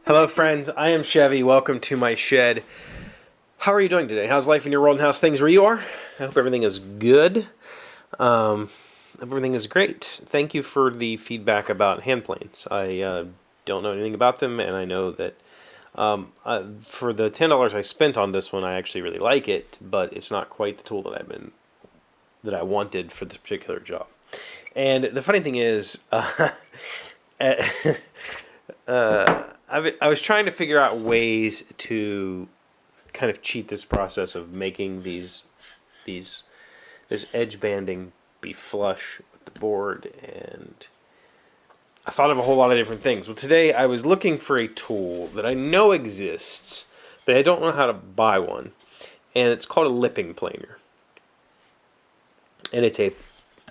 Hello, friends. I am Chevy. Welcome to my shed. How are you doing today? How's life in your world and how's things where you are? I hope everything is good. Everything is great. Thank you for the feedback about hand planes. I don't know anything about them, and I know that for the $10 I spent on this one, I actually really like it, but it's not quite the tool that I wanted for this particular job. And the funny thing is, I was trying to figure out ways to kind of cheat this process of making this edge banding be flush with the board, and I thought of a whole lot of different things. Well, today I was looking for a tool that I know exists, but I don't know how to buy one, and it's called a lipping planer. And it's a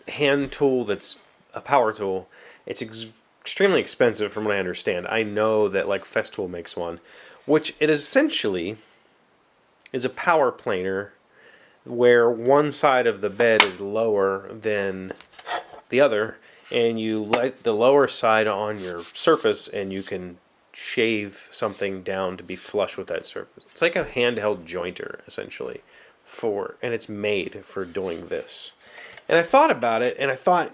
hand tool that's a power tool. It's extremely expensive from what I understand. I know that like Festool makes one, which it essentially is a power planer where one side of the bed is lower than the other, and you light the lower side on your surface and you can shave something down to be flush with that surface. It's like a handheld jointer essentially and it's made for doing this. And I thought about it and I thought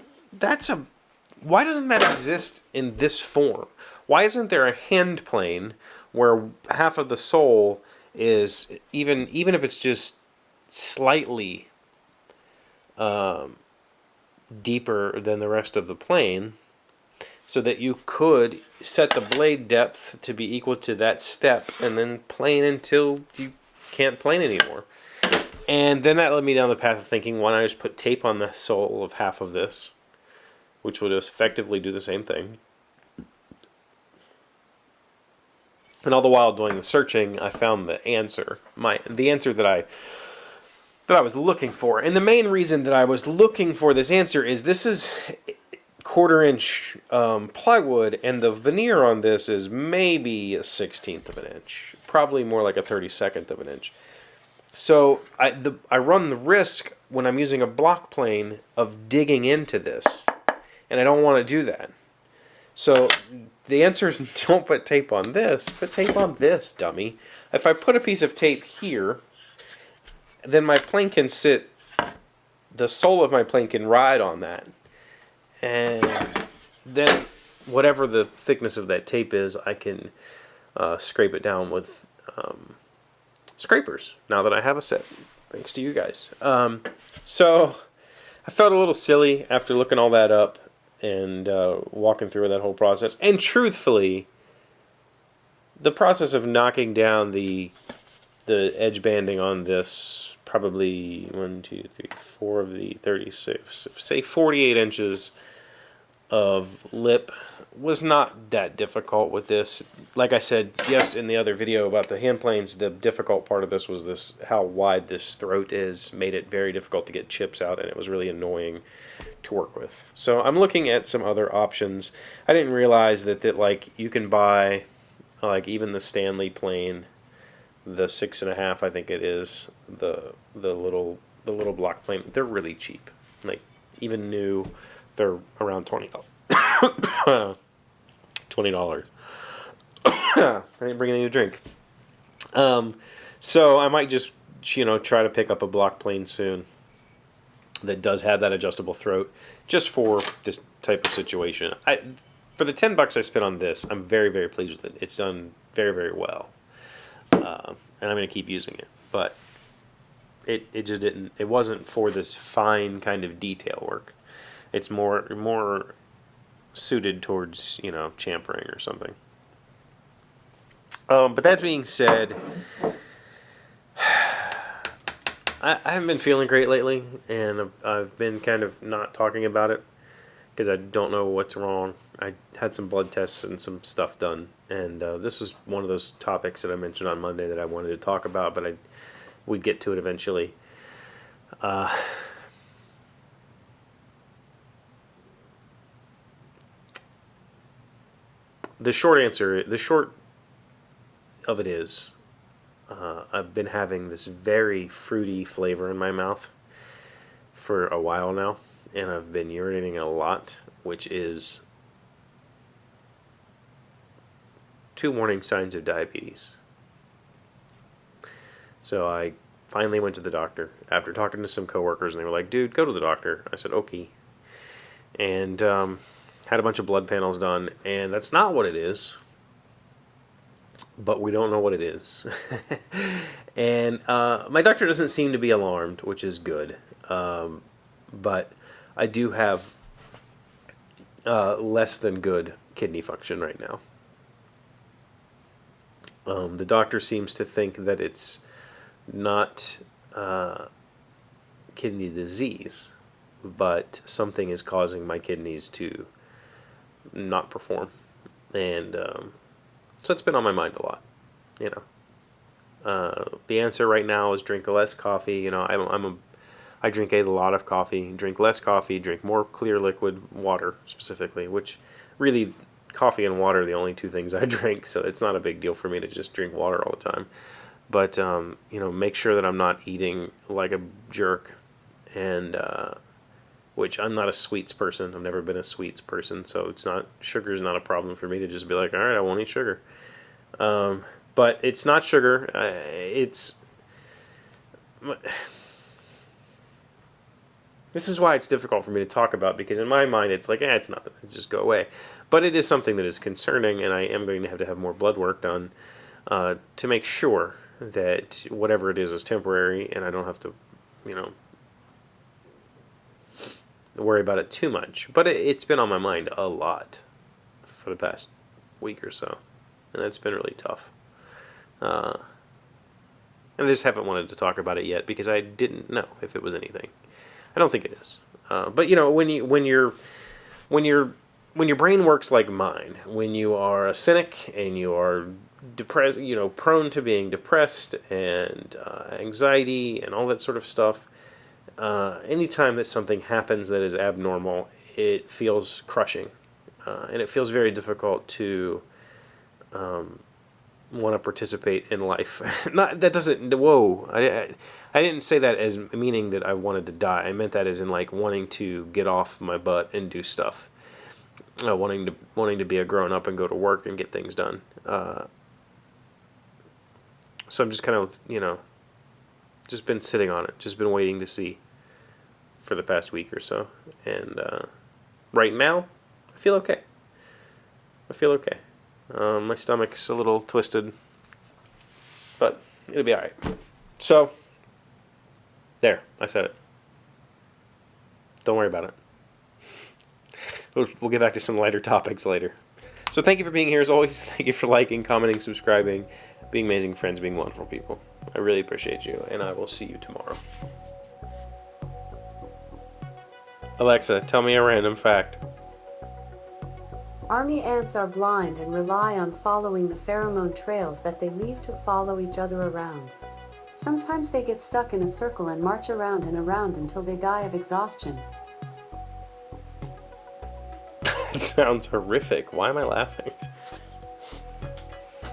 why doesn't that exist in this form? Why isn't there a hand plane where half of the sole is even if it's just slightly deeper than the rest of the plane, so that you could set the blade depth to be equal to that step and then plane until you can't plane anymore. And then that led me down the path of thinking, why not just put tape on the sole of half of this, which would effectively do the same thing. And all the while doing the searching, I found the answer. The answer that I was looking for. And the main reason that I was looking for this answer is this is 1/4 inch plywood, and the veneer on this is maybe a 1/16 of an inch. Probably more like a 32nd of an inch. So I run the risk when I'm using a block plane of digging into this. And I don't want to do that. So the answer is don't put tape on this. Put tape on this, dummy. If I put a piece of tape here, then my plane can sit, the sole of my plane can ride on that. And then whatever the thickness of that tape is, I can scrape it down with scrapers, now that I have a set, thanks to you guys. So I felt a little silly after looking all that up and walking through that whole process. And truthfully, the process of knocking down the edge banding on this, probably 1, 2, 3, 4 of the 36, say 48 inches of lip, was not that difficult with this. Like I said yes in the other video about the hand planes, the difficult part of this was this, how wide this throat is, made it very difficult to get chips out, and it was really annoying to work with. So I'm looking at some other options. I didn't realize that like you can buy like even the Stanley plane, the 6.5, I think it is, the little block plane. They're really cheap. Like even new, they're around $20. $20. I didn't bring any to drink. So I might just try to pick up a block plane soon that does have that adjustable throat, just for this type of situation. For the $10 I spent on this, I'm very, very pleased with it. It's done very, very well, and I'm going to keep using it. But it just didn't. It wasn't for this fine kind of detail work. It's more suited towards chamfering or something. But that being said, I haven't been feeling great lately, and I've been kind of not talking about it because I don't know what's wrong. I had some blood tests and some stuff done, and this was one of those topics that I mentioned on Monday that I wanted to talk about, but we'd get to it eventually. The short of it is, I've been having this very fruity flavor in my mouth for a while now, and I've been urinating a lot, which is 2 warning signs of diabetes. So I finally went to the doctor after talking to some coworkers, and they were like, dude, go to the doctor. I said, okay. And had a bunch of blood panels done, and that's not what it is. But we don't know what it is. And my doctor doesn't seem to be alarmed, which is good. But I do have less than good kidney function right now. The doctor seems to think that it's not kidney disease, but something is causing my kidneys to not perform. And so it's been on my mind a lot, you know. The answer right now is drink less coffee. You know, I drink a lot of coffee. Drink less coffee. Drink more clear liquid water specifically, which really coffee and water are the only 2 things I drink. So it's not a big deal for me to just drink water all the time. But you know, make sure that I'm not eating like a jerk, and which I'm not a sweets person. I've never been a sweets person, so sugar's not a problem for me to just be like, all right, I won't eat sugar. But it's not sugar. This is why it's difficult for me to talk about, because in my mind it's like, it's nothing, just go away. But it is something that is concerning, and I am going to have more blood work done to make sure that whatever it is temporary, and I don't have to, you know, worry about it too much. But it's been on my mind a lot for the past week or so, and it's been really tough. And I just haven't wanted to talk about it yet because I didn't know if it was anything. I don't think it is. But you know, when your brain works like mine, when you are a cynic and you are depressed, you know, prone to being depressed and anxiety and all that sort of stuff, anytime that something happens that is abnormal, it feels crushing, and it feels very difficult to want to participate in life. Not that doesn't. Whoa, I didn't say that as meaning that I wanted to die. I meant that as in like wanting to get off my butt and do stuff, wanting to be a grown up and go to work and get things done. So I'm just kind of, you know, just been sitting on it, just been waiting to see for the past week or so. And right now, I feel okay. My stomach's a little twisted, but it'll be alright. So, there, I said it. Don't worry about it. We'll get back to some lighter topics later. So thank you for being here as always. Thank you for liking, commenting, subscribing, being amazing friends, being wonderful people. I really appreciate you, and I will see you tomorrow. Alexa, tell me a random fact. Army ants are blind and rely on following the pheromone trails that they leave to follow each other around. Sometimes they get stuck in a circle and march around and around until they die of exhaustion. That sounds horrific. Why am I laughing?